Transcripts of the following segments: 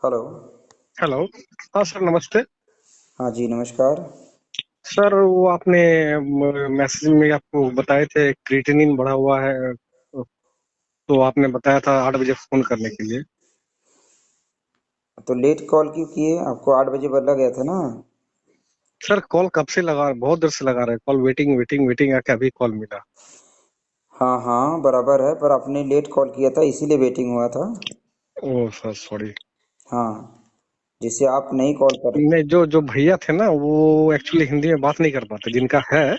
Hello. Hello. हाँ sir, नमस्ते। हाँ जी, नमस्कार। सर, वो आपने मैसेज में आपको बताए थे क्रिएटिनिन बढ़ा हुआ है, तो आपने बताया था 8 बजे फोन करने के लिए। तो लेट कॉल क्यों किए? आपको 8 बजे बोला गया था ना। सर, कॉल कब से लगा, बहुत देर से लगा रहे कॉल, वेटिंग वेटिंग वेटिंग, आके अभी कॉल मिला। हाँ हाँ, बराबर है, पर आपने लेट कॉल किया था इसीलिए वेटिंग हुआ था। Oh sir, sorry. हाँ, जिससे आप नहीं कॉल कर रहे। नहीं, जो जो भैया थे ना, वो एक्चुअली हिंदी में बात नहीं कर पाते, जिनका है वो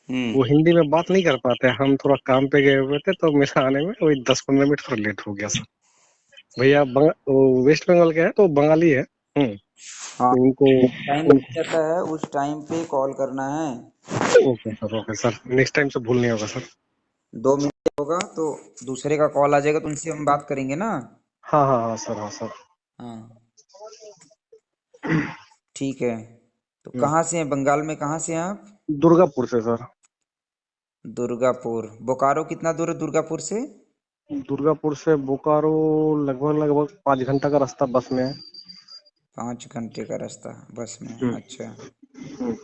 हम्म। हिंदी में बात नहीं कर पाते। हम थोड़ा काम पे गए हुए थे, तो मेरा आने में वही 10-15 मिनट थोड़ा लेट हो गया सर। भैया वो वेस्ट बंगाल के हैं, तो बंगाली है। हाँ, तो उनको टाइम उन दिया जाता है, उस टाइम पे कॉल करना है। Okay sir, okay sir, next time से भूल नहीं होगा सर। 2 मिनट होगा तो दूसरे का कॉल आ जाएगा तो उनसे हम बात करेंगे ना। हाँ हाँ हाँ सर, हाँ सर। हाँ, ठीक है। तो हम्म, कहाँ से हैं? बंगाल में कहाँ से हैं आप? दुर्गापुर से सर। दुर्गापुर। बोकारो कितना दूर है दुर्गापुर से? दुर्गापुर से बोकारो लगभग लगभग 5 घंटा का रास्ता बस में है। 5 घंटे का रास्ता बस में? हम्म, अच्छा, हम्म।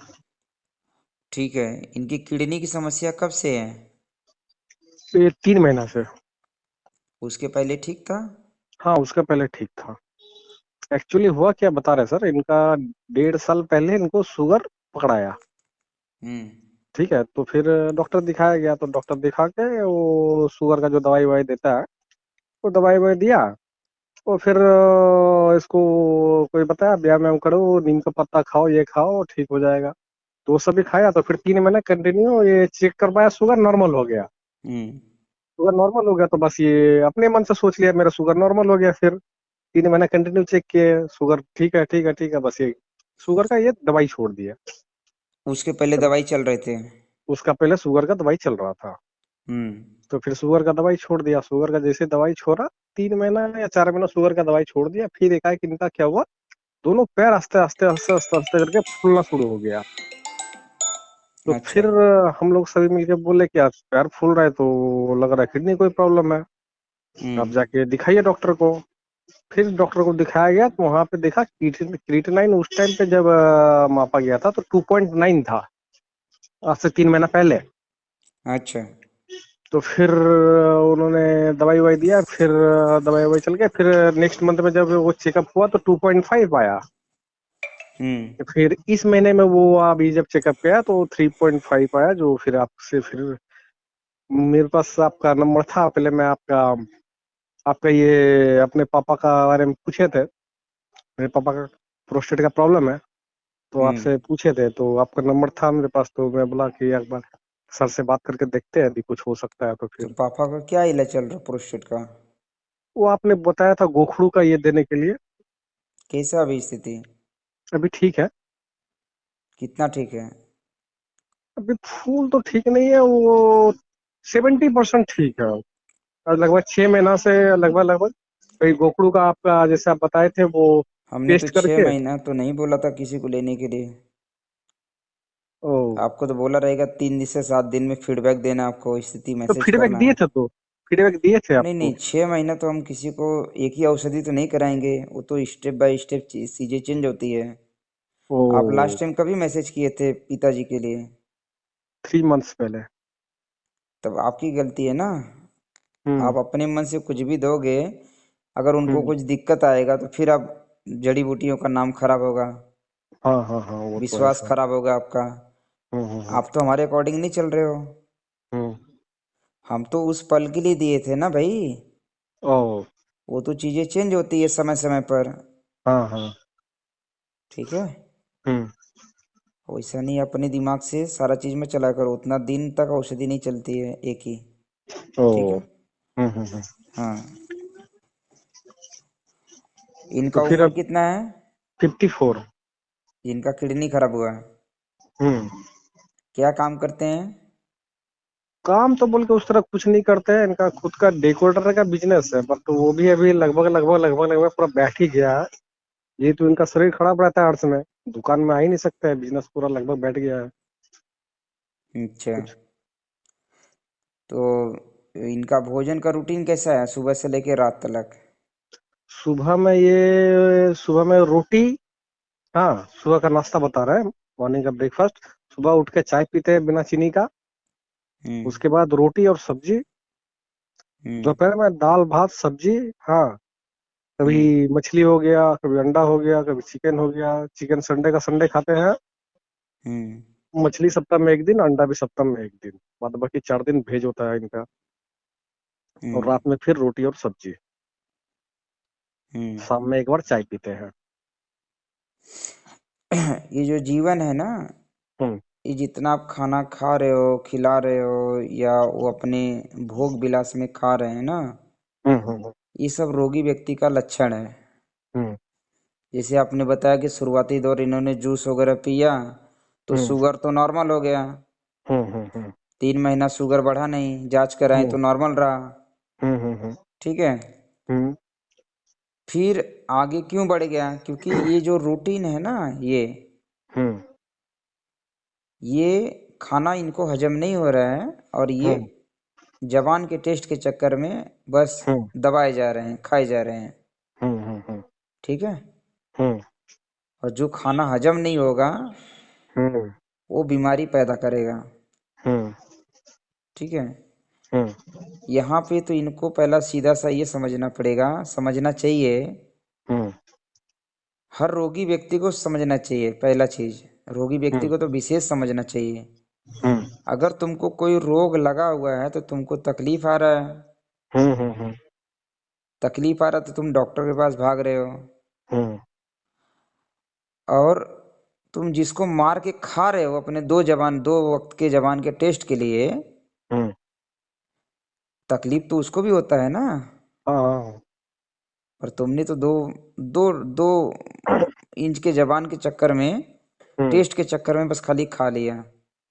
ठीक है। इनकी किडनी की समस्या कब से है? ये 3 महीना से। उसके पहले ठीक था? हाँ, उसका पहले ठीक था। एक्चुअली हुआ क्या बता रहे सर, इनका 1.5 साल पहले इनको शुगर पकड़ाया। हम्म। ठीक है, तो फिर डॉक्टर दिखाया गया, तो डॉक्टर दिखा के वो शुगर का जो दवाई ववाई देता है, वो दवाई ववाई दिया। और फिर इसको कोई बताया, व्यायाम व्यायाम करो, नीम का पत्ता खाओ, ये खाओ, ठीक हो जाएगा। तो वो सभी खाया, तो फिर 3 महीने कंटिन्यू ये चेक कर पाया, शुगर नॉर्मल हो गया। हम्म। शुगर नॉर्मल हो गया, तो बस ये अपने मन से सोच लिया मेरा शुगर नॉर्मल हो गया। फिर 3 महीने कंटिन्यू चेक किए, शुगर ठीक है, ठीक है, ठीक है, बस ये शुगर का ये दवाई छोड़ दिया। उसके पहले दवाई चल रहे थे? उसका पहले शुगर का दवाई चल रहा था। हम्म। तो फिर शुगर का दवाई छोड़ दिया, शुगर का जैसे दवाई छोड़ा, 3 महीना या 4 महीना शुगर का दवाई छोड़ दिया, फिर एकाएक इनका क्या हुआ, दोनों पैर आस्ते आस्ते आस्ते आस्ते आस्ते करके फूलना शुरू हो गया। तो अच्छा। फिर हम लोग सभी मिलके बोले कि आज पैर फूल रहा है, तो लग रहा है किडनी कोई प्रॉब्लम है, आप हम्म। जाके दिखाइए डॉक्टर को। फिर डॉक्टर को दिखाया गया, तो वहां पे देखा क्रिएटिनाइन उस टाइम पे जब मापा गया था तो 2.9 था, आज से 3 महीना पहले। अच्छा। तो फिर उन्होंने दवाई ववाई दिया, फिर दवाई ववाई चल गया, फिर नेक्स्ट मंथ में जब वो चेकअप हुआ तो 2.5 आया। हम्म। फिर इस महीने में वो अभी जब चेकअप किया तो 3.5 आया, जो फिर आपसे फिर मेरे पास आपका नंबर था, पहले मैं आपका आपका ये अपने पापा का बारे में पूछे थे। मेरे पापा का प्रोस्टेट का प्रॉब्लम है, तो हम्म। आपसे पूछे थे, तो आपका नंबर था मेरे पास, तो मैं बोला कि एक बार सर से बात करके देखते हैं, यदि कुछ हो सकता है तो तो फिर। पापा का क्या इलाज चल रहा प्रोस्टेट का? वो आपने बताया था गोखड़ू का ये देने के लिए। कैसा अभी स्थिति? अभी ठीक है। कितना ठीक है? अभी फूल तो ठीक नहीं है, वो 70% ठीक है। और लगभग 6 महीना से लगभग लगभग वही गोखड़ू का आपका जैसे आप बताए थे वो हमने तो टेस्ट छः करके। महीना तो नहीं बोला था किसी को लेने के लिए। ओ, आपको तो बोला रहेगा 3 से 7 दिन में फीडबैक देना, आपको स्थिति तो मैसेज फीडबैक करना। दिए थे, तो फीडबैक दिए थे नहीं आपको। नहीं, 6 महीना तो हम किसी को एक ही औषधि तो नहीं कराएंगे, वो तो स्टेप बाय स्टेप चीजें चेंज होती है। आप लास्ट ओ, टाइम कभी मैसेज किए थे पिताजी के लिए? 3 मंथ्स पहले। तब आपकी गलती है ना। हम्म, आप अपने मन से कुछ भी दोगे, अगर उनको हम्म। कुछ दिक्कत आएगा तो फिर आप जड़ी बूटियों का नाम खराब होगा, हाँ हाँ हाँ, वो तो है विश्वास सर। खराब होगा आपका। हम्म। आप तो हमारे अकॉर्डिंग नहीं चल रहे हो। हम्म। हम तो उस पल के लिए दिए थे ना भाई। ओ, वो तो चीज़ें चेंज होती है समय समय पर। हाँ हाँ। ठीक है। हम्म। वैसा नहीं अपने दिमाग से सारा चीज़ में चला करो, उतना दिन तक औषधि नहीं चलती है एक ही। ओ। ठीक है। हम्म। हाँ। तो इनका फिर उम्र अब कितना है? 54। जिनका किडनी खराब हुआ है? हम्म। क्या काम करते हैं? काम तो बोल के उस तरह कुछ नहीं करते हैं, इनका खुद का डेकोरेटर का बिजनेस है, बट वो भी अभी लगभग पूरा बैठ ही गया है। ये तो इनका शरीर खराब रहता है अर्थ में, दुकान में आ ही नहीं सकते हैं, बिजनेस पूरा लगभग बैठ गया है। अच्छा। कुछ तो इनका भोजन का रूटीन कैसा है सुबह से लेकर रात तक? सुबह में रोटी। हाँ, सुबह का नाश्ता बता रहे हैं, मॉर्निंग का ब्रेकफास्ट। सुबह उठ के चाय पीते हैं बिना चीनी का। हम्म। उसके बाद रोटी और सब्जी। हम्म। दोपहर में दाल भात सब्जी। हाँ, हम्म। कभी मछली हो गया, कभी अंडा हो गया, कभी चिकन हो गया। चिकन संडे का संडे खाते हैं। हम्म। मछली सप्ताह में एक दिन, अंडा भी सप्ताह में एक दिन। बाद बाकी 4 दिन भेज होता है इनका। और हम्म। रात में फिर रोटी और सब्जी। हम्म। शाम में एक बार चाय पीते हैं। ये जो जीवन है ना, हम्म। ये जितना आप खाना खा रहे हो, खिला रहे हो, या वो अपने भोग विलास में खा रहे हैं ना, हम्म। हम्म। ये सब रोगी व्यक्ति का लक्षण है। हम्म। जैसे आपने बताया कि शुरुआती दौर इन्होंने जूस वगैरह पिया तो हम्म। शुगर तो नॉर्मल हो गया। हम्म। हम्म। हम्म। 3 महीना शुगर बढ़ा नहीं, जांच कराएं हम्म। तो नॉर्मल रहा। हम्म। हम्म। ठीक है। हम्म। फिर आगे क्यों बढ़ गया? क्योंकि ये जो रूटीन है ना, हम्म। ये खाना इनको हजम नहीं हो रहा है, और ये हम्म। जबान के टेस्ट के चक्कर में बस हम्म। दबाए जा रहे हैं, खाए जा रहे हैं। हम्म। हम्म। ठीक है। हम्म। और जो खाना हजम नहीं होगा हम्म। वो बीमारी पैदा करेगा। हम्म। ठीक है। हम्म। यहाँ पे तो इनको पहला सीधा सा ये समझना पड़ेगा, समझना चाहिए। हम्म। हर रोगी व्यक्ति को समझना चाहिए, पहला चीज, रोगी व्यक्ति हम्म। को तो विशेष समझना चाहिए। हम्म। अगर तुमको कोई रोग लगा हुआ है तो तुमको तकलीफ आ रहा है, हम्म। हम्म। तकलीफ आ रहा है तो तुम डॉक्टर के पास भाग रहे हो। हम्म। और तुम जिसको मार के खा रहे हो अपने दो वक्त के जबान के टेस्ट के लिए, हम्म। तकलीफ तो उसको भी होता है ना। हाँ। और तुमने तो दो दो दो इंच के जबान के चक्कर में, हम्म। टेस्ट के चक्कर में बस खाली खा लिया।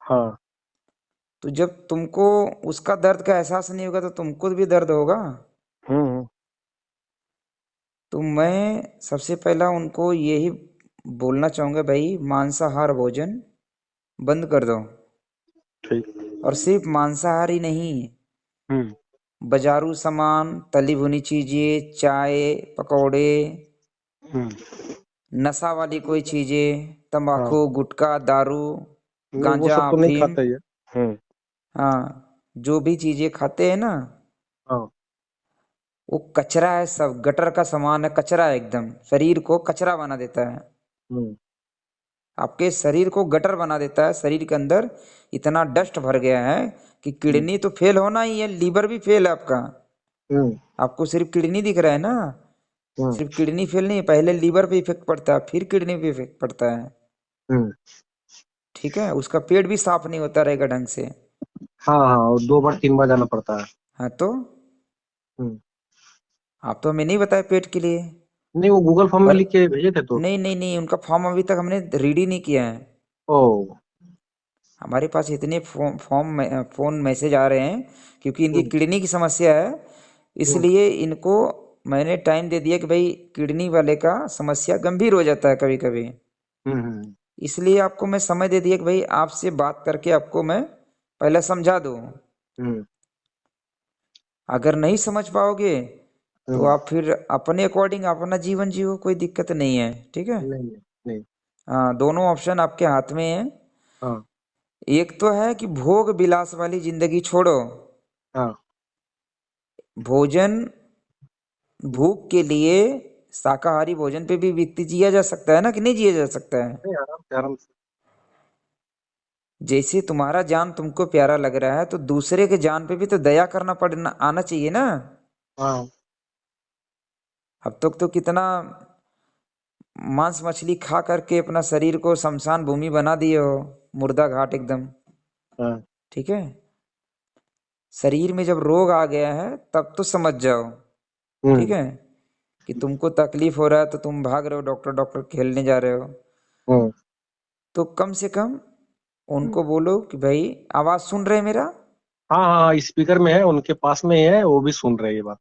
हाँ। तो जब तुमको उसका दर्द का एहसास नहीं होगा तो तुमको भी दर्द होगा। हम्म। तो मैं सबसे पहला उनको यही बोलना चाहूँगा, भाई मांसाहार भोजन बंद कर दो। ठीक। और सिर्फ मांसाहार ही नहीं, हम्म। बाजारू सामान, तली भुनी चीज़ें, चाय, पकौड़े, हम्म। नशा वाली कोई चीज़ें, हाँ, तंबाकू, गुटखा, दारू, नहीं वो गांजा, सब तो नहीं अफीम, खाता ये। हम्म। हाँ, जो भी चीज़ें खाते हैं ना, हाँ। वो कचरा है, सब गटर का सामान है, कचरा है, एकदम शरीर को कचरा बना देता है। हम्म। आपके शरीर को गटर बना देता है। शरीर के अंदर इतना डस्ट भर गया है कि हम्म। किडनी तो फेल होना ही है, लीवर भी फेल है आपका। हम्म। आपको सिर्फ किडनी दिख रहा है ना, हम्म। सिर्फ किडनी फेल नहीं है, पहले लीवर पे इफेक्ट पड़ता है, फिर किडनी पे इफेक्ट पड़ता है। हम्म। ठीक है। उसका पेट भी साफ नहीं होता रहेगा ढंग से। हाँ हाँ, और 2 बार 3 बार जाना पड़ता है। हाँ तो हम्म। आप तो हमें नहीं बताए पेट के लिए। नहीं, वो गूगल फॉर्म में और लिख के भेजे थे तो। नहीं नहीं नहीं, उनका फॉर्म अभी तक हमने रीड ही नहीं किया है। ओ। हमारे पास इतने फोन मैसेज आ रहे हैं, क्योंकि इनकी हम्म। किडनी की समस्या है। हम्म। इसलिए इनको मैंने टाइम दे दिया कि भाई किडनी वाले का समस्या गंभीर हो जाता है कभी कभी। हम्म। इसलिए आपको मैं समय दे दिया कि भाई आपसे बात करके आपको मैं पहले समझा दूं। हम्म। अगर नहीं समझ पाओगे तो हम्म। आप फिर अपने अकॉर्डिंग अपना जीवन जियो, कोई दिक्कत नहीं है। ठीक है। नहीं नहीं नहीं। हाँ, दोनों ऑप्शन आपके हाथ में है। हाँ। एक तो है कि भोग विलास वाली जिंदगी छोड़ो, हाँ। भोजन भूख के लिए शाकाहारी भोजन पे भी व्यक्ति जिया जा सकता है ना, कि नहीं जिया जा सकता है? नहीं, आराम से आराम से। जैसे तुम्हारा जान तुमको प्यारा लग रहा है तो दूसरे के जान पे भी तो दया करना पड़ना आना चाहिए ना। हाँ। अब तक तो कितना मांस मछली खा करके अपना शरीर को शमशान भूमि बना दिए हो, मुर्दा घाट एकदम। हाँ। ठीक है। शरीर में जब रोग आ गया है तब तो समझ जाओ। ठीक हम्म। है। कि तुमको तकलीफ हो रहा है तो तुम भाग रहे हो, डॉक्टर डॉक्टर खेलने जा रहे हो। हम्म। तो कम से कम हम्म। उनको बोलो कि भाई आवाज सुन रहे हैं मेरा, हाँ हाँ, स्पीकर में है, उनके पास में ही है, वो भी सुन रहे हैं ये बात।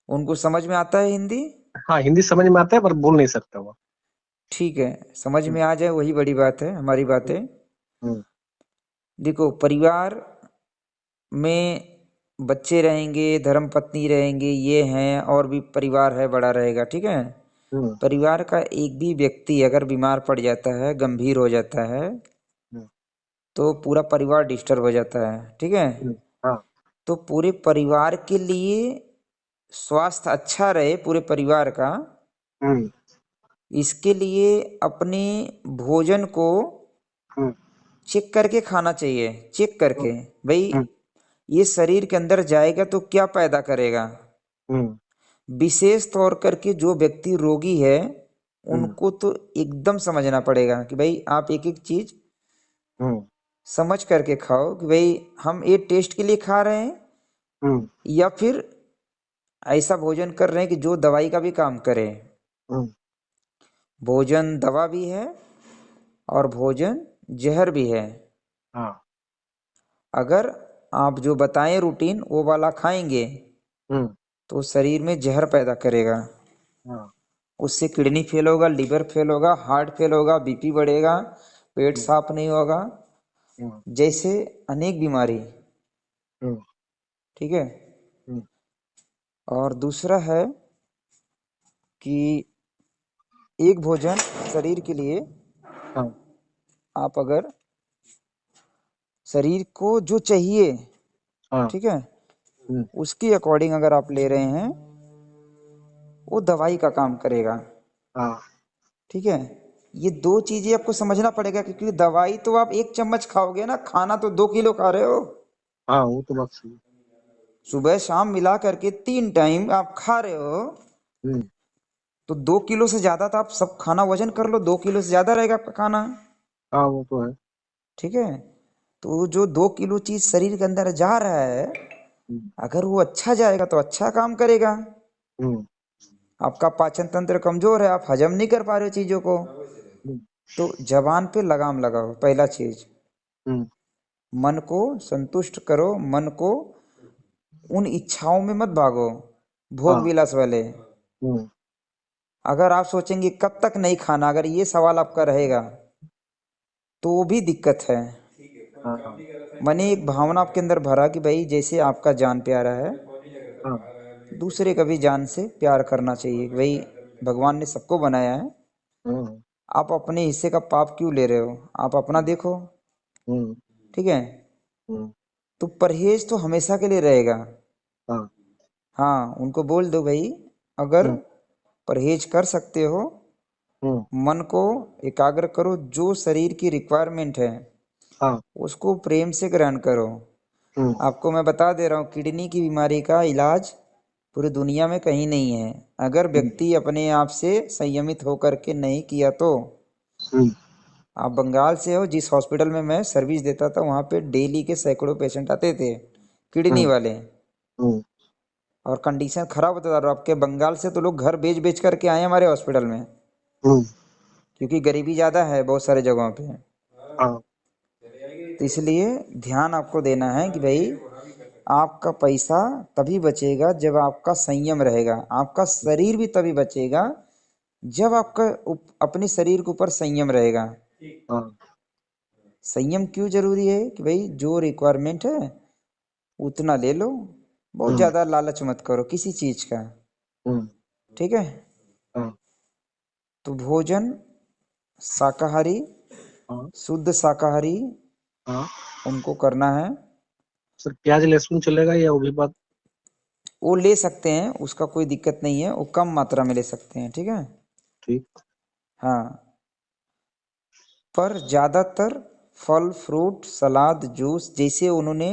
उनको समझ में आता है हिंदी। हाँ, हिंदी समझ में आता है पर बोल नहीं सकता वो। ठीक है, समझ हम्म। में आ जाए वही बड़ी बात है, हमारी बात है। हम्म। देखो परिवार में बच्चे रहेंगे, धर्मपत्नी रहेंगे, ये हैं, और भी परिवार है, बड़ा रहेगा, ठीक है। हम्म परिवार का एक भी व्यक्ति अगर बीमार पड़ जाता है, गंभीर हो जाता है, हम्म तो पूरा परिवार डिस्टर्ब हो जाता है, ठीक है। हाँ तो पूरे परिवार के लिए स्वास्थ्य अच्छा रहे पूरे परिवार का, हम्म इसके लिए अपने भोजन को हम्म चेक करके खाना चाहिए। चेक करके, भाई हम्म ये शरीर के अंदर जाएगा तो क्या पैदा करेगा। हम्म विशेष तौर करके जो व्यक्ति रोगी है, हम्म उनको तो एकदम समझना पड़ेगा कि भाई आप एक एक चीज हम्म समझ करके खाओ, कि भाई हम ये टेस्ट के लिए खा रहे हैं हम्म या फिर ऐसा भोजन कर रहे हैं कि जो दवाई का भी काम करे। हम्म भोजन दवा भी है और भोजन जहर भी है। हाँ अगर आप जो बताएं रूटीन वो वाला खाएंगे हम्म तो शरीर में जहर पैदा करेगा। हाँ उससे किडनी फेल होगा, लिवर फेल होगा, हार्ट फेल होगा, बीपी बढ़ेगा, पेट हम्म साफ नहीं होगा, हम्म जैसे अनेक बीमारी, हम्म ठीक है। हम्म और दूसरा है कि एक भोजन शरीर के लिए, हाँ आप अगर शरीर को जो चाहिए, हाँ ठीक है, हम्म उसके अकॉर्डिंग अगर आप ले रहे हैं, वो दवाई का काम करेगा, हाँ ठीक है। ये दो चीजें आपको समझना पड़ेगा, क्योंकि दवाई तो आप एक चम्मच खाओगे ना, खाना तो 2 किलो खा रहे हो। हाँ वो तो बात सही है। सुबह शाम मिला करके 3 टाइम आप खा रहे हो, हम्म तो 2 किलो से ज्यादा तो आप सब खाना वजन कर लो, 2 किलो से ज्यादा रहेगा आपका खाना, हाँ वो तो है। ठीक है। तो जो 2 किलो चीज शरीर के अंदर जा रहा है, हम्म अगर वो अच्छा जाएगा तो अच्छा काम करेगा। हम्म आपका पाचन तंत्र कमजोर है, आप हजम नहीं कर पा रहे हो चीजों को, हम्म तो जबान पे लगाम लगाओ, पहला चीज। हम्म मन को संतुष्ट करो, मन को उन इच्छाओं में मत भागो, भोग हाँ विलास वाले। हम्म अगर आप सोचेंगे कब तक नहीं खाना, अगर ये सवाल आपका रहेगा, तो वो भी दिक्कत है। हाँ मैंने एक भावना आपके अंदर भरा कि भाई जैसे आपका जान प्यारा है, हाँ दूसरे का भी जान से प्यार करना चाहिए, कि भाई भगवान ने सबको बनाया है, हम्म आप अपने हिस्से का पाप क्यों ले रहे हो, आप अपना देखो, हम्म ठीक है। हम्म तो परहेज तो हमेशा के लिए रहेगा। हाँ हाँ, उनको बोल दो भाई, अगर हम्म परहेज कर सकते हो, हम्म मन को एकाग्र करो, जो शरीर की रिक्वायरमेंट है हाँ उसको प्रेम से ग्रहण करो। हम्म आपको मैं बता दे रहा हूँ, किडनी की बीमारी का इलाज पूरी दुनिया में कहीं नहीं है। अगर हम्म व्यक्ति अपने आप से संयमित होकर के नहीं किया तो। हम्म आप बंगाल से हो, जिस हॉस्पिटल में मैं सर्विस देता था वहाँ पे डेली के सैकड़ों पेशेंट आते थे, किडनी हम्म वाले, हम्म और कंडीशन खराब होता था। आपके बंगाल से तो लोग घर बेच बेच करके आए हमारे हॉस्पिटल में, हम्म क्योंकि गरीबी ज़्यादा है बहुत सारे जगहों पे। हाँ तो इसलिए ध्यान आपको देना है कि भाई आपका पैसा तभी बचेगा जब आपका संयम रहेगा, आपका शरीर भी तभी बचेगा जब आपका अपने शरीर के ऊपर संयम रहेगा। हाँ संयम क्यों जरूरी है, कि भाई जो रिक्वायरमेंट है उतना ले लो, बहुत हम्म ज़्यादा लालच मत करो किसी चीज़ का, हम्म ठीक है। हाँ तो भोजन शाकाहारी, हाँ शुद्ध शाकाहारी हाँ उनको करना है। सर प्याज लहसुन चलेगा या वो भी बात। वो ले सकते हैं, उसका कोई दिक्कत नहीं है, वो कम मात्रा में ले सकते हैं, ठीक है। ठीक। हाँ, पर ज़्यादातर फल फ्रूट सलाद जूस, जैसे उन्होंने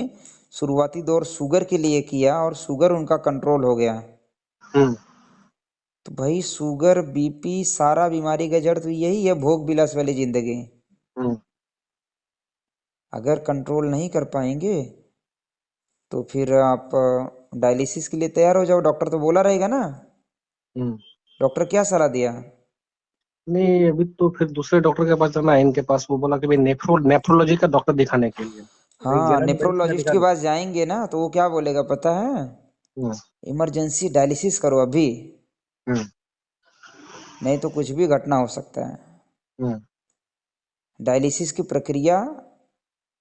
शुरुआती दौर शुगर के लिए किया और शुगर उनका कंट्रोल हो गया, हम्म तो भाई शुगर बीपी सारा बीमारी का जड़ तो यही है, भोग विलास वाली जिंदगी। हम्म अगर कंट्रोल नहीं कर पाएंगे तो फिर आप डायलिसिस के लिए तैयार हो जाओ, डॉक्टर तो बोला रहेगा ना। हम्म डॉक्टर क्या सलाह दिया? नहीं अभी तो फिर दूसरे डॉक्टर के पास जाना है इनके पास, वो बोला कि भाई नेफ्रोलॉजी का डॉक्टर दिखाने के लिए, भाई हाँ, जिला में मेडिकल नेफ्रोलॉजिस्ट के अधिकारी। पास जाएंगे ना तो वो क्या बोलेगा पता है? हम्म इमरजेंसी डायलिसिस करो अभी, हम्म नहीं तो कुछ भी घटना हो सकता है। हम्म डायलिसिस की प्रक्रिया,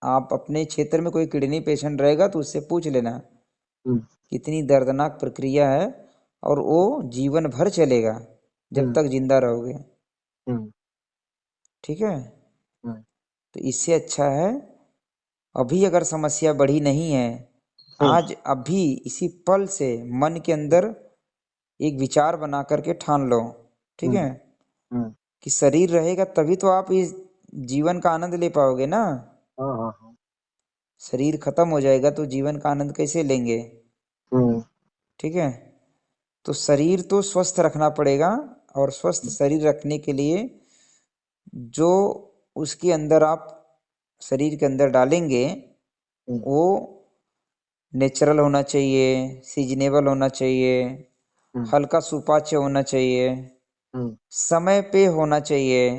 आप अपने क्षेत्र में कोई किडनी पेशेंट रहेगा तो उससे पूछ लेना, हम्म, कितनी दर्दनाक प्रक्रिया है, और वो जीवन भर चलेगा जब हम्म, तक जिंदा रहोगे। हम्म, ठीक है। हम्म, तो इससे अच्छा है, अभी अगर समस्या बढ़ी नहीं है, हम्म, आज अभी इसी पल से मन के अंदर एक विचार बना करके ठान लो। ठीक हम्म, है। हम्म, कि शरीर रहेगा तभी तो आप इस जीवन का आनंद ले पाओगे ना। हाँ, हाँ, हाँ, शरीर खत्म हो जाएगा तो जीवन का आनंद कैसे लेंगे। हम्म, ठीक है। तो शरीर तो स्वस्थ रखना पड़ेगा, और स्वस्थ शरीर रखने के लिए जो उसके अंदर आप शरीर के अंदर डालेंगे हम्म, वो नेचुरल होना चाहिए, सीजनेबल होना चाहिए, हम्म, हल्का सुपाच्य होना चाहिए, हम्म, समय पे होना चाहिए।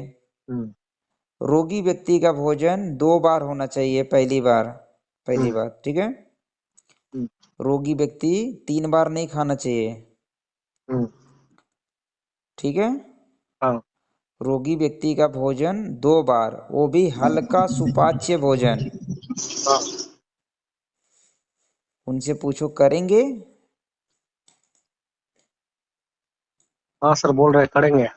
हम्म, रोगी व्यक्ति का भोजन 2 बार होना चाहिए, पहली बार। पहली हम्म, बात, ठीक है। हम्म, रोगी व्यक्ति 3 बार नहीं खाना चाहिए। हम्म, ठीक है। हाँ, रोगी व्यक्ति का भोजन 2 बार, वो भी हल्का सुपाच्य भोजन। हाँ, उनसे पूछो करेंगे। हाँ सर, बोल रहे करेंगे।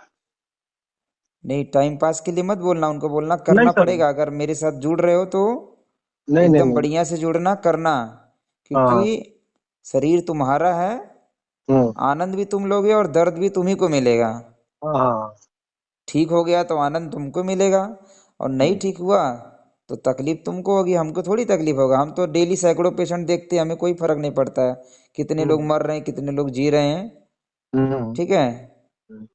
नहीं, टाइम पास के लिए मत बोलना, उनको बोलना नहीं करना सर, पड़ेगा। अगर मेरे साथ जुड़ रहे हो तो नहीं, नहीं, एकदम नहीं, बढ़िया से जुड़ना, करना। क्योंकि हाँ, शरीर तुम्हारा है, हम्म, आनंद भी तुम लोगे और दर्द भी तुम्ही को मिलेगा। हाँ, हाँ, ठीक हो गया तो आनंद तुमको मिलेगा, और नहीं हम्म, ठीक हुआ तो तकलीफ तुमको होगी, हमको थोड़ी तकलीफ होगा। हम तो डेली सैकड़ों पेशेंट देखते हैं, हमें कोई फर्क नहीं पड़ता है कितने लोग हम्म, मर रहे हैं कितने लोग जी रहे हैं। हम्म, ठीक है। हम्म,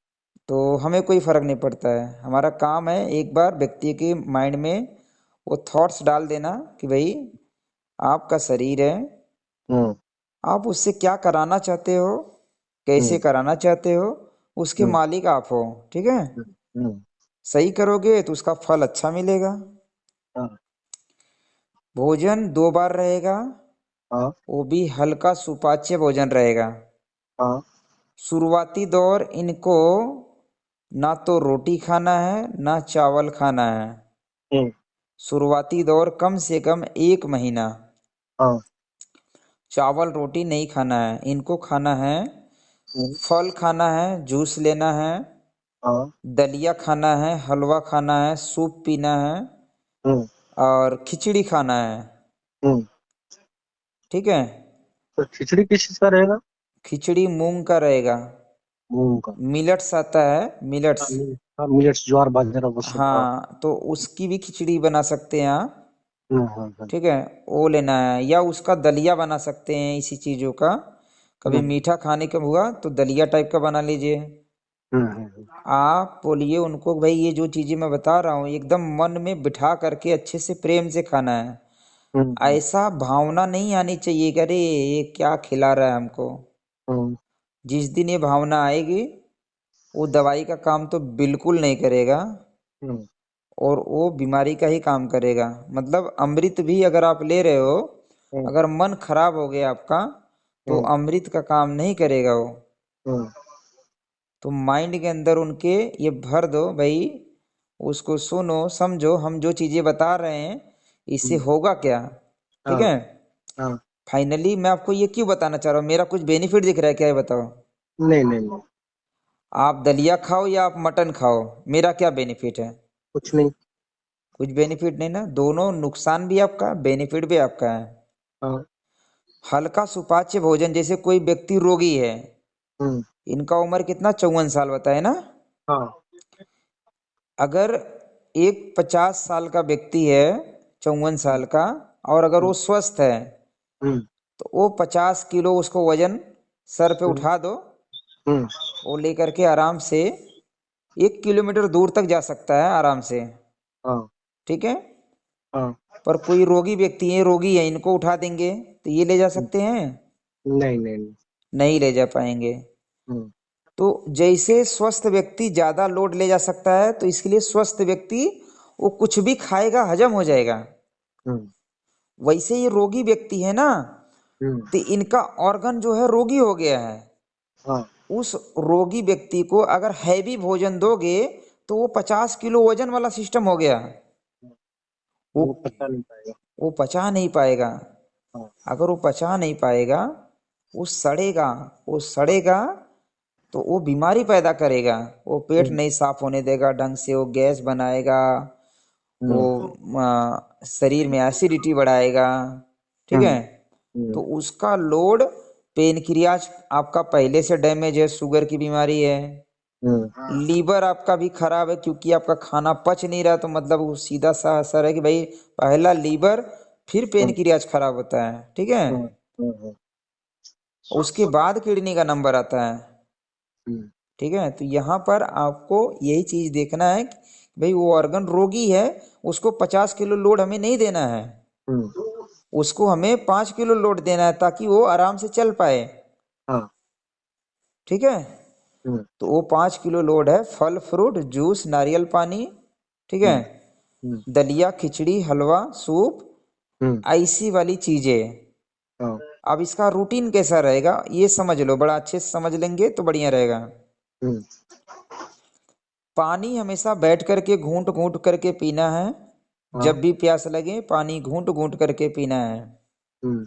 तो हमें कोई फर्क नहीं पड़ता है। हमारा काम है एक बार व्यक्ति के माइंड में वो थॉट्स डाल देना कि भाई आपका शरीर है, हम्म, आप उससे क्या कराना चाहते हो, कैसे हम्म, कराना चाहते हो, उसके हम्म, मालिक आप हो। ठीक है। हम्म, सही करोगे तो उसका फल अच्छा मिलेगा। हाँ, भोजन 2 बार रहेगा, हाँ, वो भी हल्का सुपाच्य भोजन रहेगा। हाँ, शुरुआती दौर इनको ना तो रोटी खाना है ना चावल खाना है। हम्म, शुरुआती दौर कम से कम 1 महीना हाँ, चावल रोटी नहीं खाना है, इनको खाना है, हम्म, फल खाना है, जूस लेना है, हाँ, दलिया खाना है, हलवा खाना है, सूप पीना है, हम्म, और खिचड़ी खाना है। हम्म। ठीक है। तो खिचड़ी किस चीज का रहेगा? खिचड़ी मूंग का रहेगा। मूंग का। मिलट्स आता है, हाँ, मिलट्स। हाँ, मिलेट्स, ज्वार बाजरा वो सब, हाँ। हाँ, तो उसकी भी खिचड़ी बना सकते हैं आप। हम्म, ठीक है। वो लेना है, या उसका दलिया बना सकते हैं इसी चीज़ों का। कभी हम्म, मीठा खाने का हुआ तो दलिया टाइप का बना लीजिए। हम्म, आप बोलिए उनको भाई ये जो चीज़ें मैं बता रहा हूँ एकदम मन में बिठा करके अच्छे से प्रेम से खाना है। हम्म, ऐसा भावना नहीं आनी चाहिए कि अरे ये क्या खिला रहा है हमको। हम्म, जिस दिन ये भावना आएगी, वो दवाई का काम तो बिल्कुल नहीं करेगा, हम्म, और वो बीमारी का ही काम करेगा। मतलब अमृत भी अगर आप ले रहे हो, हम्म, अगर मन खराब हो गया आपका, तो हम्म, अमृत का काम नहीं करेगा वो। हम्म, तो माइंड के अंदर उनके ये भर दो भाई, उसको सुनो समझो, हम जो चीज़ें बता रहे हैं इससे हम्म, होगा क्या। ठीक हाँ, है। हाँ, फाइनली मैं आपको ये क्यों बताना चाह रहा हूँ, मेरा कुछ बेनिफिट दिख रहा है क्या, ये बताओ। नहीं, नहीं, नहीं, आप दलिया खाओ या आप मटन खाओ, मेरा क्या बेनिफिट है। कुछ नहीं। कुछ बेनिफिट नहीं ना, दोनों नुकसान भी आपका बेनिफिट भी आपका है। हाँ, हल्का सुपाच्य भोजन, जैसे कोई व्यक्ति रोगी है, हम्म, इनका उम्र कितना, 54 साल बताए ना। हाँ, अगर एक 50 साल का व्यक्ति है, 54 साल का, और अगर वो हम्म, स्वस्थ है, हम्म, तो वो 50 किलो उसको वजन सर पे हम्म, उठा दो, हम्म, वो लेकर के आराम से 1 किलोमीटर दूर तक जा सकता है आराम से। हाँ, ठीक है। हाँ, पर कोई रोगी व्यक्ति है, रोगी है, इनको उठा देंगे तो ये ले जा हम्म, सकते हैं, नहीं, नहीं, नहीं, नहीं ले जा पाएंगे। हम्म, तो जैसे स्वस्थ व्यक्ति ज्यादा लोड ले जा सकता है, तो इसके लिए स्वस्थ व्यक्ति वो कुछ भी खाएगा हजम हो जाएगा। हम्म, वैसे ये रोगी व्यक्ति है ना, हम्म, तो इनका ऑर्गन जो है रोगी हो गया है। हाँ, उस रोगी व्यक्ति को अगर हैवी भोजन दोगे तो वो 50 किलो वजन वाला सिस्टम हो गया, वो वो पता नहीं पाएगा। वो पचा नहीं पाएगा। हाँ। अगर वो पचा नहीं पाएगा, वो सड़ेगा, वो सड़ेगा तो वो बीमारी पैदा करेगा। वो पेट हम्म। नहीं साफ होने देगा ढंग से, वो गैस बनाएगा, वो हम्म। शरीर में एसिडिटी बढ़ाएगा। ठीक हम्म। है। हम्म। तो उसका लोड, पेनक्रियाज आपका पहले से डैमेज है, शुगर की बीमारी है, हम्म। लीवर आपका भी खराब है क्योंकि आपका खाना पच नहीं रहा, तो मतलब वो सीधा सा असर है कि भाई पहला लीवर, फिर हम्म। पेनक्रियाज खराब होता है। ठीक है। हम्म। हम्म। उसके बाद किडनी का नंबर आता है। हम्म। ठीक है। तो यहाँ पर आपको यही चीज देखना है कि भाई वो ऑर्गन रोगी है, उसको 50 किलो लोड हमें नहीं देना है, हम्म। उसको हमें 5 किलो लोड देना है ताकि वो आराम से चल पाए। हाँ। ठीक है। हम्म। तो वो 5 किलो लोड है फल फ्रूट जूस नारियल पानी। ठीक है। हम्म। हम्म। दलिया खिचड़ी हलवा सूप, हम्म। ऐसी वाली चीजें। हाँ। अब इसका रूटीन कैसा रहेगा ये समझ लो, बड़ा अच्छे से समझ लेंगे तो बढ़िया रहेगा। हम्म। पानी हमेशा बैठ करके घूंट घूंट करके पीना है। हाँ। जब भी प्यास लगे पानी घूंट घूंट करके पीना है। हम्म।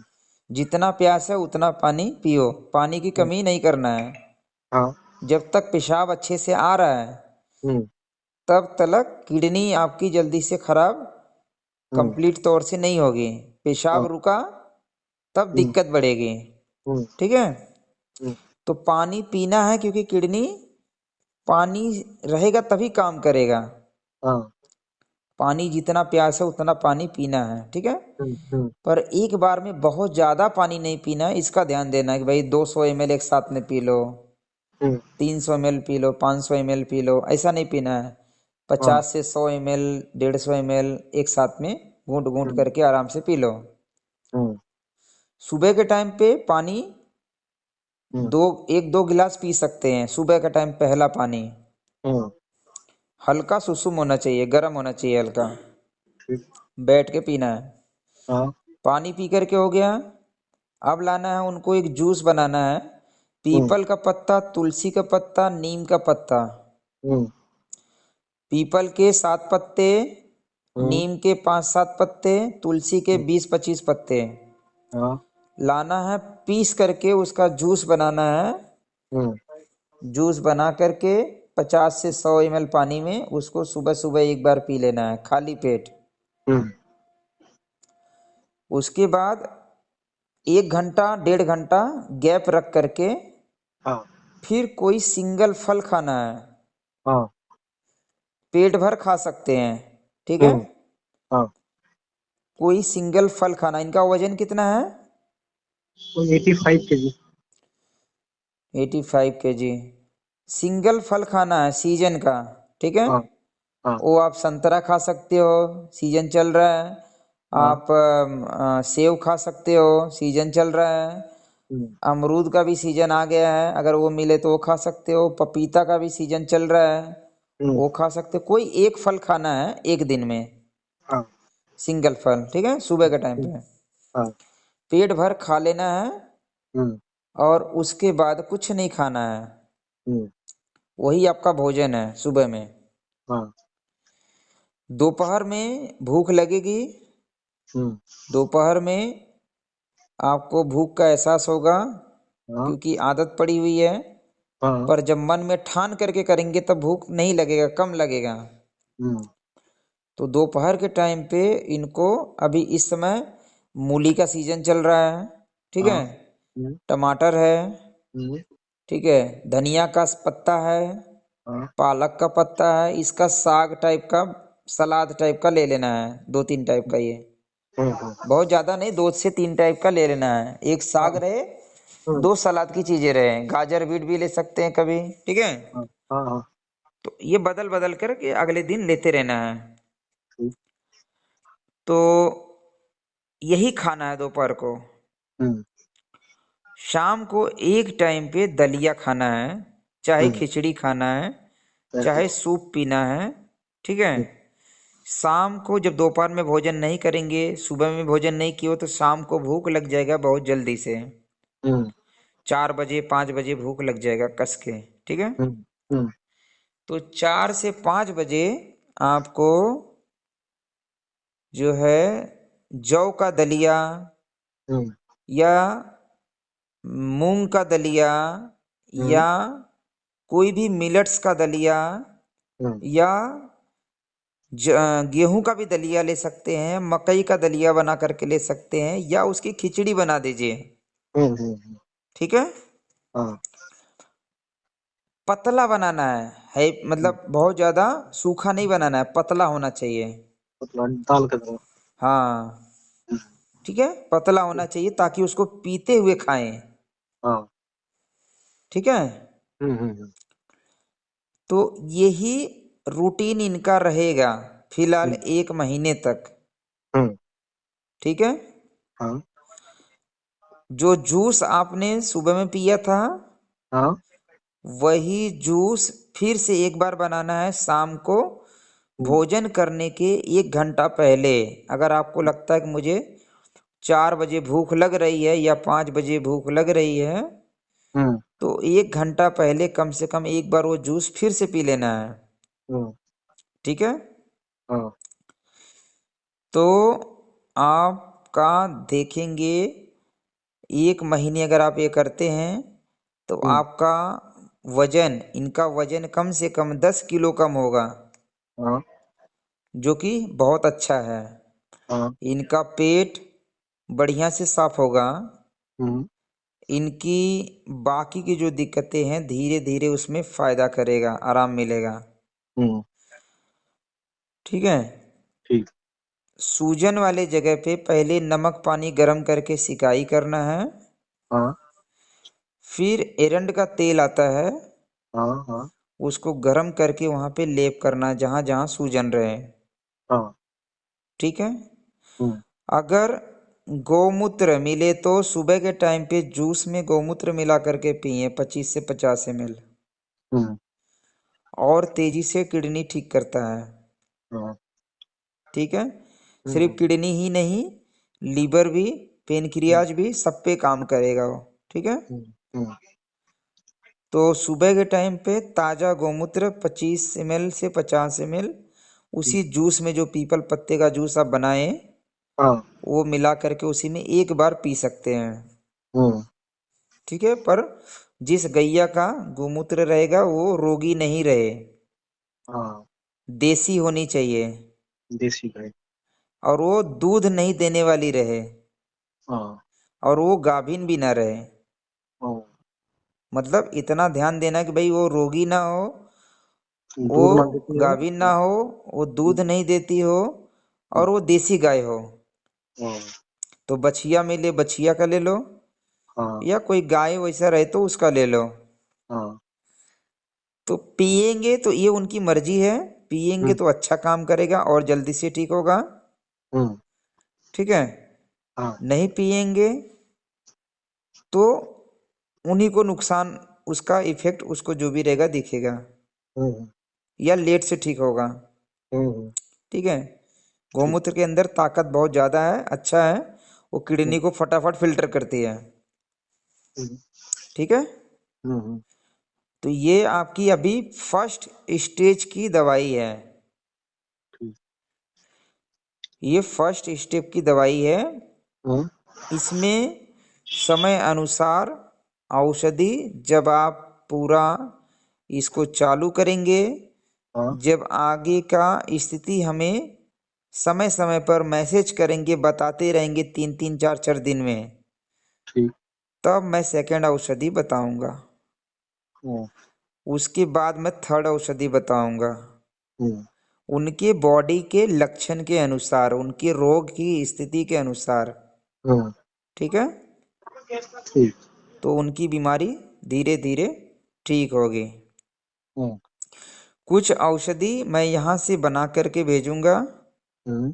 जितना प्यास है उतना पानी पियो, पानी की हम्म। कमी नहीं करना है। हाँ। जब तक पेशाब अच्छे से आ रहा है हम्म। तब तक किडनी आपकी जल्दी से खराब हम्म। कंप्लीट तौर से नहीं होगी। पेशाब हाँ। रुका तब हम्म। दिक्कत बढ़ेगी। हम्म। ठीक है। हम्म। तो पानी पीना है क्योंकि किडनी, पानी रहेगा तभी काम करेगा। हाँ। पानी जितना प्यास है उतना पानी पीना है। ठीक है। हम्म। हम्म। पर एक बार में बहुत ज़्यादा पानी नहीं पीना है, इसका ध्यान देना है कि भाई 200 ml एक साथ में पी लो, हम्म। 300 ml P low, 500 ml P low, ऐसा नहीं पीना है। हाँ। 50 से 100 ml, 150 ml एक साथ में घूंट घूंट हम्म। करके आराम से पी लो। हम्म। सुबह के टाइम पे पानी हम्म। दो, 1-2 गिलास पी सकते हैं सुबह का टाइम, पहला पानी। हम्म। हल्का सुसुम होना चाहिए, गर्म होना चाहिए हल्का, ठीक। बैठ के पीना है। हाँ। पानी पी करके हो गया। अब लाना है उनको एक जूस बनाना है। हम्म। पीपल का पत्ता, तुलसी का पत्ता, नीम का पत्ता। हम्म। पीपल के 7 पत्ते, हम्म। नीम के 5-7 पत्ते, तुलसी के 20-25 पत्ते हाँ। लाना है। पीस करके उसका जूस बनाना है। हम्म। जूस बना करके 50 से 100 ml पानी में उसको सुबह सुबह एक बार पी लेना है खाली पेट। हम्म। उसके बाद 1 घंटा 1.5 घंटा गैप रख करके हाँ। फिर कोई सिंगल फल खाना है। हाँ। पेट भर खा सकते हैं। ठीक है। हम्म। हाँ। कोई सिंगल फल खाना। इनका वजन कितना है? 85 kg। 85 kg। सिंगल फल खाना है सीजन का। ठीक है। हाँ। हाँ। वो आप संतरा खा सकते हो, सीजन चल रहा है। हाँ। आप सेब खा सकते हो, सीजन चल रहा है। हम्म। अमरूद का भी सीजन आ गया है, अगर वो मिले तो वो खा सकते हो। पपीता का भी सीजन चल रहा है, हम्म। वो खा सकते हो। कोई एक फल खाना है एक दिन में, हाँ। सिंगल फल। ठीक है। सुबह के टाइम हम्म। पे हाँ। पेट भर खा लेना है हम्म। और उसके बाद कुछ नहीं खाना है। हम्म। वही आपका भोजन है सुबह में। हाँ। दोपहर में भूख लगेगी। हम्म। दोपहर में आपको भूख का एहसास होगा हाँ। क्योंकि आदत पड़ी हुई है। हाँ। पर जब मन में ठान करके करेंगे तब भूख नहीं लगेगा, कम लगेगा। हम्म। तो दोपहर के टाइम पे इनको, अभी इस समय मूली का सीजन चल रहा है। ठीक हाँ। है। हम्म। टमाटर है। हम्म। ठीक है। धनिया का पत्ता है, हाँ। पालक का पत्ता है। इसका साग टाइप का, सलाद टाइप का ले लेना है, 2-3 टाइप का ये, हम्म। बहुत ज्यादा नहीं, 2 से 3 टाइप का ले लेना है। एक साग हाँ। रहे, हम्म। 2 सलाद की चीजें रहे, गाजर बीट भी ले सकते हैं कभी। ठीक है। हाँ। हाँ। हाँ। तो ये बदल बदल कर के अगले दिन लेते रहना है। ठीक। तो यही खाना है दोपहर को। हम्म। शाम को एक टाइम पे दलिया खाना है, चाहे हम्म। खिचड़ी खाना है, ऐसे। चाहे सूप पीना है। ठीक है। हम्म। शाम को जब दोपहर में भोजन नहीं करेंगे, सुबह में भोजन नहीं किए हो, तो शाम को भूख लग जाएगा बहुत जल्दी से। हम्म। 4 बजे 5 बजे भूख लग जाएगा कस के। ठीक है। हम्म। हम्म। तो 4 से 5 बजे आपको जो है जौ का दलिया, हम्म या मूंग का दलिया हम्म या कोई भी मिलेट्स का दलिया हम्म या गेहूं का भी दलिया ले सकते हैं, मकई का दलिया बना करके ले सकते हैं, या उसकी खिचड़ी बना दीजिए। ठीक है। हाँ। पतला बनाना है मतलब बहुत ज्यादा सूखा नहीं बनाना है, पतला होना चाहिए। मतलब दाल का तरह। हाँ। हम्म, ठीक है, पतला होना चाहिए ताकि उसको पीते हुए खाएं। हाँ। ठीक है। हम्म। तो यही रूटीन इनका रहेगा फिलहाल हम्म 1 महीने तक। हम्म, ठीक है। हाँ जो जूस आपने सुबह में पिया था, हाँ। वही जूस फिर से एक बार बनाना है शाम को हम्म भोजन करने के 1 घंटा पहले। अगर आपको लगता है कि मुझे 4 बजे भूख लग रही है या 5 बजे भूख लग रही है, हम्म तो 1 घंटा पहले कम से कम एक बार वो जूस फिर से पी लेना है। हम्म, ठीक है। हाँ। तो आपका देखेंगे 1 महीने अगर आप ये करते हैं तो हम्म, आपका वजन, इनका वजन कम से कम 10 किलो कम होगा, हाँ जो कि बहुत अच्छा है। हाँ। इनका पेट बढ़िया से साफ होगा। हम्म इनकी बाकी की जो दिक्कतें हैं धीरे धीरे उसमें फायदा करेगा, आराम मिलेगा। हम्म, ठीक है। ठीक। सूजन वाले जगह पे पहले नमक पानी गर्म करके सिकाई करना है। हाँ फिर एरंड का तेल आता है, हाँ हाँ उसको गर्म करके वहां पे लेप करना है जहां जहां सूजन रहे। हाँ। ठीक है। हम्म अगर गौमूत्र मिले तो सुबह के टाइम पे जूस में गौमूत्र मिला करके पिए 25 से 50 ml। हम्म और तेजी से किडनी ठीक करता है। हाँ। ठीक है। सिर्फ हम्म किडनी ही नहीं, लीवर भी, हम्म पेनक्रियाज भी, सब पे काम करेगा वो। ठीक है। हम्म तो सुबह के टाइम पे ताज़ा गौमूत्र 25 ml से 50 ml उसी जूस में, जो पीपल पत्ते का जूस आप बनाएं, हाँ। वो मिला करके उसी में एक बार पी सकते हैं। हम्म ठीक है। पर जिस गैया का गोमूत्र रहेगा वो रोगी नहीं रहे, हाँ। देसी होनी चाहिए, देसी गाय। और वो दूध नहीं देने वाली रहे, हाँ और वो गाभिन भी ना रहे। हाँ। मतलब इतना ध्यान देना कि भाई वो रोगी ना हो, वो दूध ना देती हो। गाभिन ना हो, वो दूध नहीं देती हो, और वो देसी गाय हो। हाँ तो बछिया में ले, बछिया का ले लो, हाँ या कोई गाय वैसा रहे तो उसका ले लो। हाँ। तो पिएंगे तो ये उनकी मर्जी है, पिएंगे हम्म तो अच्छा काम करेगा और जल्दी से ठीक होगा। हम्म, ठीक है। हाँ। नहीं पिएंगे तो उन्हीं को नुकसान, उसका इफेक्ट उसको जो भी रहेगा दिखेगा, हम्म या लेट से ठीक होगा। हम्म। ठीक है। ठीक। गौमूत्र के अंदर ताकत बहुत ज़्यादा है, अच्छा है, वो हम्म किडनी को फटाफट फिल्टर करती है। हम्म ठीक है। हम्म, तो ये आपकी अभी फर्स्ट स्टेज की दवाई है। ठीक। ये फर्स्ट स्टेप की दवाई है। हम्म इसमें समय अनुसार औषधि, जब आप पूरा इसको चालू करेंगे, हाँ। जब आगे का स्थिति हमें समय समय पर मैसेज करेंगे, बताते रहेंगे 3 3 4 4 दिन में, ठीक। तब मैं सेकंड औषधि बताऊंगा। हम्म उसके बाद मैं थर्ड औषधि बताऊंगा। हम्म उनके बॉडी के लक्षण के अनुसार, उनके रोग की स्थिति के अनुसार। हम्म, ठीक है। ठीक। तो उनकी बीमारी धीरे धीरे ठीक होगी। हम्म कुछ औषधि मैं यहाँ से बना करके भेजूंगा, हम्म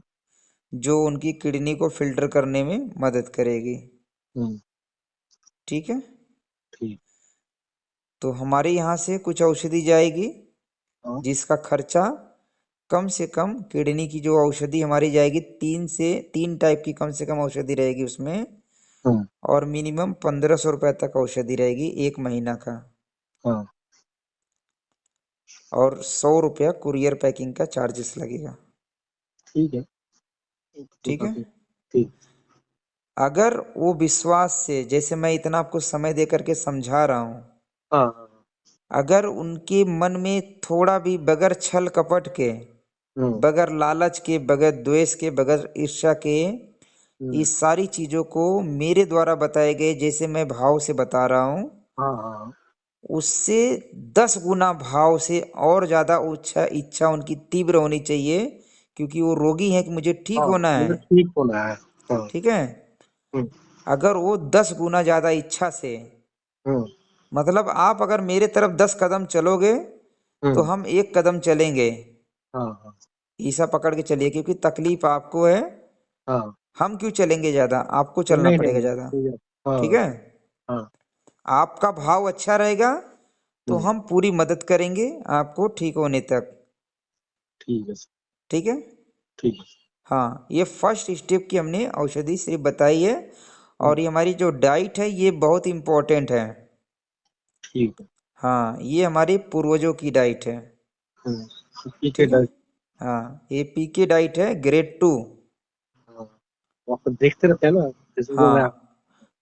जो उनकी किडनी को फिल्टर करने में मदद करेगी। हम्म, ठीक है। ठीक। तो हमारे यहाँ से कुछ औषधि जाएगी, हाँ। जिसका खर्चा कम से कम, किडनी की जो औषधि हमारी जाएगी, 3 टाइप की कम से कम औषधि रहेगी उसमें, हम्म, और मिनिमम 1500 रुपये तक औषधि रहेगी 1 महीना का। हाँ। और 100 रुपया कुरियर पैकिंग का चार्जेस लगेगा। ठीक है। तो ठीक है। काफी। ठीक। अगर वो विश्वास से, जैसे मैं इतना आपको समय दे करके समझा रहा हूँ, हाँ हाँ। अगर उनके मन में थोड़ा भी बगैर छल कपट के, हम्म बगैर लालच के, बगैर द्वेष के, बगैर ईर्ष्या के, हम्म। इस सारी चीजों को मेरे द्वारा बताए गए जैसे मैं भाव से बता रहा हूँ, हाँ हाँ। उससे 10 गुना भाव से और ज्यादा इच्छा इच्छा उनकी तीव्र होनी चाहिए, क्योंकि वो रोगी है कि मुझे ठीक हाँ होना है। मुझे ठीक होना है। हाँ। ठीक है। हम्म अगर वो 10 गुना ज्यादा इच्छा से, हम्म मतलब आप अगर मेरे तरफ 10 कदम चलोगे तो हम्म। हम 1 कदम चलेंगे। हाँ हाँ ईसा पकड़ के चलिए, क्योंकि तकलीफ आपको है। हाँ। हम क्यों चलेंगे ज्यादा, आपको चलना नहीं पड़ेगा नहीं ज्यादा। ठीक है। ठीक हाँ है। हाँ। आपका भाव अच्छा रहेगा तो हम्म। हम पूरी मदद करेंगे आपको ठीक होने तक। ठीक है सर। ठीक है। ठीक है। हाँ, ये फर्स्ट स्टेप की हमने औषधि सिर्फ बताई है। और हम्म। ये हमारी जो डाइट है ये बहुत इम्पोर्टेंट है। ठीक है। हाँ, ये हमारे पूर्वजों की डाइट है। ठीक है ठीक है। डॉक्टर। हाँ, ये पीके डाइट है ग्रेड 2। हाँ, वो आप देखते रहते हैं ना, फेसबुक में। हाँ,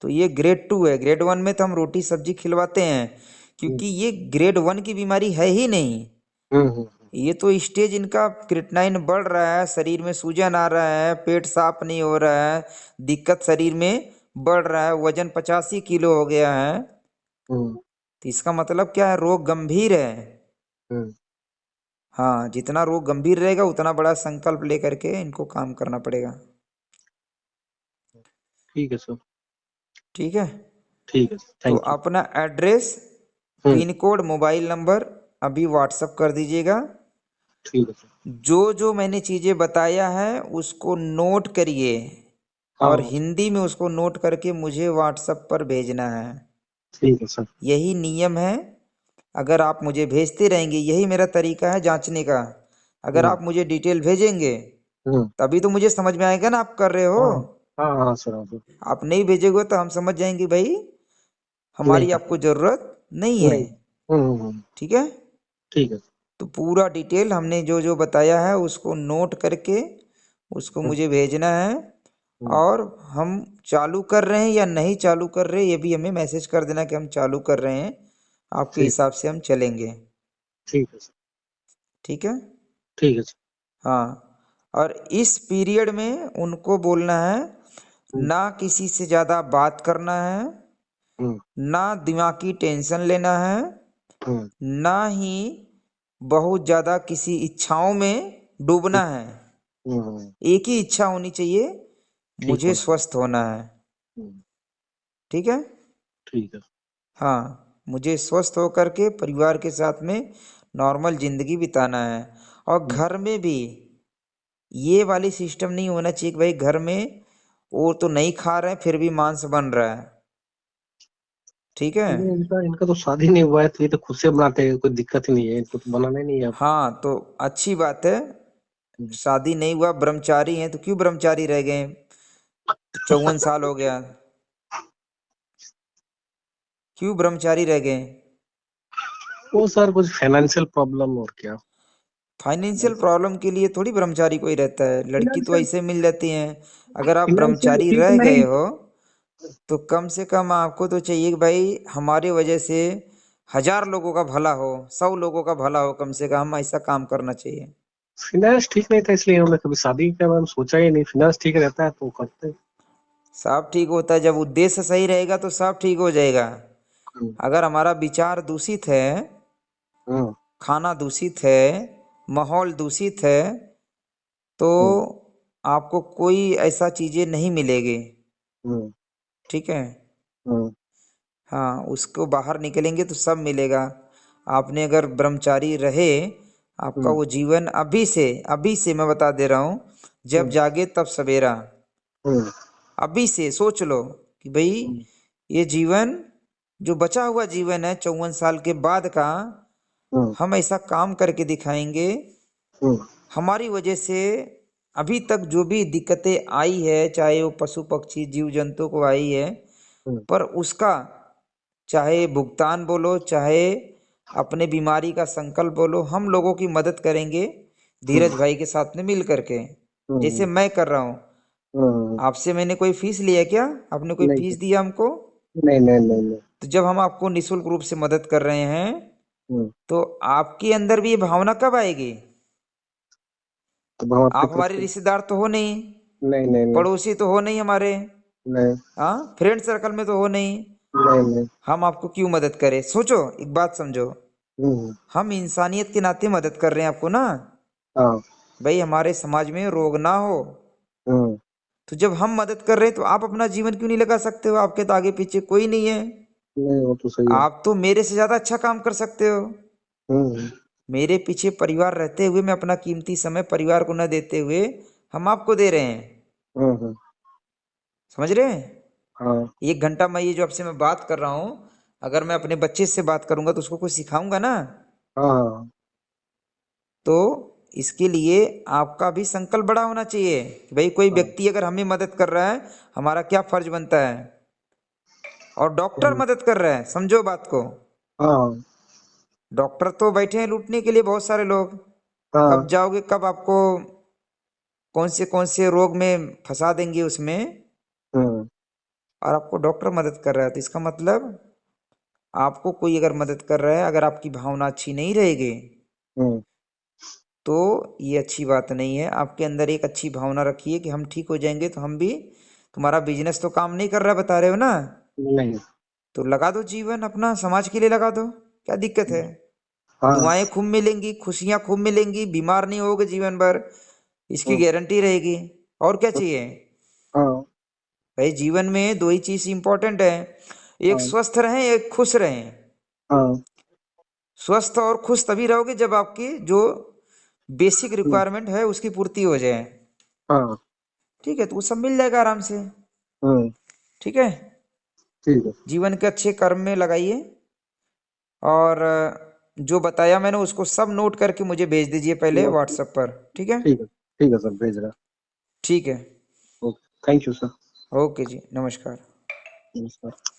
तो ये ग्रेड 2 है। ग्रेड 1 में तो हम रोटी सब्जी खिलवाते हैं, हम्म क्योंकि ये ग्रेड 1 की बीमारी है ही नहीं। हम्म। ये तो स्टेज इनका क्रिएटिनिन बढ़ रहा है, शरीर में सूजन आ रहा है, पेट साफ नहीं हो रहा है, दिक्कत शरीर में बढ़ रहा है, वजन 85 किलो हो गया है। हम्म तो इसका मतलब क्या है, रोग गंभीर है। हम्म। हाँ, जितना रोग गंभीर रहेगा उतना बड़ा संकल्प लेकर के इनको काम करना पड़ेगा। ठीक है सर। ठीक है। ठीक है, तो थैंक यू। अपना एड्रेस, हम्म। पिन कोड, मोबाइल नंबर अभी व्हाट्सअप कर दीजिएगा। ठीक है सर। जो जो मैंने चीज़ें बताया है उसको नोट करिए, हाँ और हाँ सर। हिंदी में उसको नोट करके मुझे व्हाट्सएप पर भेजना है। ठीक है सर। यही नियम है। अगर आप मुझे भेजते रहेंगे, यही मेरा तरीका है जांचने का। अगर हम्म आप मुझे डिटेल भेजेंगे हम्म। तभी तो मुझे समझ में आएगा ना आप कर रहे हो। हाँ हाँ हाँ सर, हाँ सर। आप नहीं भेजोगे तो हम समझ जाएंगे भाई नहीं हमारी कर आपको पाएंगे। ज़रूरत नहीं है। नहीं। ठीक है। ठीक है। तो पूरा डिटेल हमने जो जो बताया है उसको नोट करके उसको हम्म मुझे भेजना है। हम्म। और हम चालू कर रहे हैं या नहीं चालू कर रहे, ये भी हमें मैसेज कर देना कि हम चालू कर रहे हैं, आपके ठीक। हिसाब से हम चलेंगे। ठीक है सर। ठीक है। ठीक है सर। हाँ, और इस पीरियड में उनको बोलना है, हम्म ना किसी से ज़्यादा बात करना है, हम्म ना दिमाग की टेंशन लेना है, हम्म ना ही बहुत ज़्यादा किसी इच्छाओं में डूबना है। एक ही इच्छा होनी चाहिए, ठीक मुझे होना। स्वस्थ होना है। हम्म। ठीक है। ठीक है। हाँ, मुझे स्वस्थ होकर के परिवार के साथ में नॉर्मल जिंदगी बिताना है। और हम्म। घर में भी ये वाली सिस्टम नहीं होना चाहिए कि भाई घर में वो तो नहीं खा रहे हैं फिर भी मांस बन रहा है। ठीक है। नहीं, इनका इनका तो शादी नहीं हुआ है, तो ये तो खुद से बनाते हैं, कोई दिक्कत ही नहीं है, इनको तो बनाना ही नहीं है अब। हाँ, तो अच्छी बात है। हम्म। शादी नहीं हुआ, ब्रह्मचारी हैं, तो क्यों ब्रह्मचारी रह गए? 54 साल हो गया, क्यों ब्रह्मचारी रह गए? वो सर कुछ फाइनेंशियल प्रॉब्लम और क्या। फाइनेंशियल प्रॉब्लम के लिए थोड़ी ब्रह्मचारी कोई रहता है, लड़की तो फाइनेंशियल ऐसे मिल जाती हैं। अगर आप फाइनेंशियल ब्रह्मचारी ठीक रह गए नहीं। हो तो कम से कम आपको तो चाहिए कि भाई हमारी वजह से 1000 लोगों का भला हो, 100 लोगों का भला हो, कम से कम ऐसा काम करना चाहिए। फाइनेंस ठीक नहीं था, इसलिए हमने कभी शादी के बारे में सोचा ही नहीं। फाइनेंस ठीक रहता है तो करते हैं। सब ठीक होता है जब उद्देश्य सही रहेगा, तो सब ठीक हो जाएगा। हम्म अगर हमारा विचार दूषित है, हम्म खाना दूषित है, माहौल दूषित है, तो हम्म आपको कोई ऐसा चीज़ें नहीं मिलेगी। हम्म ठीक है। हम्म हाँ, उसको बाहर निकलेंगे तो सब मिलेगा। आपने अगर ब्रह्मचारी रहे, आपका हम्म वो जीवन अभी से मैं बता दे रहा हूँ, जब हम्म जागे तब सवेरा। हम्म अभी से सोच लो कि भाई हम्म ये जीवन जो बचा हुआ जीवन है 54 साल के बाद का, हम्म हम ऐसा काम करके दिखाएंगे। हम्म हमारी वजह से अभी तक जो भी दिक्कतें आई है, चाहे वो पशु पक्षी जीव जंतु को आई है, हम्म पर उसका चाहे भुगतान बोलो, चाहे अपने बीमारी का संकल्प बोलो, हम लोगों की मदद करेंगे धीरज हम्म भाई के साथ में मिल करके, हम्म जैसे मैं कर रहा हूँ। आपसे मैंने कोई फीस लिया क्या? आपने कोई नहीं फीस दिया हमको? नहीं नहीं नहीं नहीं। तो जब हम आपको निःशुल्क रूप से मदद कर रहे हैं हम्म, तो आपके अंदर भी ये भावना कब आएगी? तो बहुत आप दिक्कत हमारे है। रिश्तेदार तो हो नहीं, नहीं नहीं नहीं पड़ोसी तो हो नहीं हमारे, नहीं हाँ, फ्रेंड सर्कल में तो हो नहीं। नहीं नहीं। हम आपको क्यों मदद करें? सोचो, एक बात समझो, हम्म, हम इंसानियत के नाते मदद कर रहे हैं आपको ना, हाँ। भाई हमारे समाज में रोग ना हो। हम्म, तो जब हम मदद कर रहे हैं तो आप अपना जीवन क्यों नहीं लगा सकते हो? आपके तो आगे पीछे कोई नहीं है। नहीं वो तो सही है। आप तो मेरे से ज्यादा अच्छा काम कर सकते हो। हम्म मेरे पीछे परिवार रहते हुए मैं अपना कीमती समय परिवार को न देते हुए हम आपको दे रहे हैं। हम्म। समझ रहे हैं? हाँ 1 घंटा मैं ये जो आपसे मैं बात कर रहा हूँ, अगर मैं अपने बच्चे से बात करूंगा तो उसको कुछ सिखाऊंगा ना। हाँ हाँ। तो इसके लिए आपका भी संकल्प बड़ा होना चाहिए कि भाई कोई हाँ व्यक्ति अगर हमें मदद कर रहा है, हमारा क्या फर्ज बनता है। और डॉक्टर हम्म, मदद कर रहा है, समझो बात को। हाँ डॉक्टर तो बैठे हैं लूटने के लिए, बहुत सारे लोग। कब हाँ। जाओगे, कब आपको कौन से रोग में फंसा देंगे उसमें। हम्म और आपको डॉक्टर मदद कर रहा है तो इसका मतलब आपको कोई अगर मदद कर रहा है, अगर आपकी भावना अच्छी नहीं रहेगी हम्म। तो ये अच्छी बात नहीं है। आपके अंदर एक अच्छी भावना रखिए कि हम ठीक हो जाएंगे तो हम भी, तुम्हारा बिजनेस तो काम नहीं कर रहा बता रहे हो ना, नहीं। तो लगा दो जीवन अपना समाज के लिए लगा दो, क्या दिक्कत है? हाँ। दुआएं खूब मिलेंगी, खुशियां खूब मिलेंगी, बीमार नहीं होगे जीवन भर, इसकी हम्म, गारंटी रहेगी। और क्या चाहिए? हाँ भाई जीवन में दो ही चीज इंपॉर्टेंट है, एक हाँ स्वस्थ रहें, एक खुश रहें। हाँ। स्वस्थ और खुश तभी रहोगे जब आपकी जो बेसिक हम्म, रिक्वायरमेंट है उसकी पूर्ति हो जाए। हाँ। ठीक है, तो वो सब मिल जाएगा आराम से। हम्म, ठीक है, ठीक है। जीवन के अच्छे कर्म में लगाइए। और जो बताया मैंने उसको सब नोट करके मुझे भेज दीजिए पहले वो- व्हाट्सएप पर, ठीक है? ठीक है सर, भेज रहा। ठीक है। Okay, thank you sir. Okay जी, नमस्कार। नमस्कार।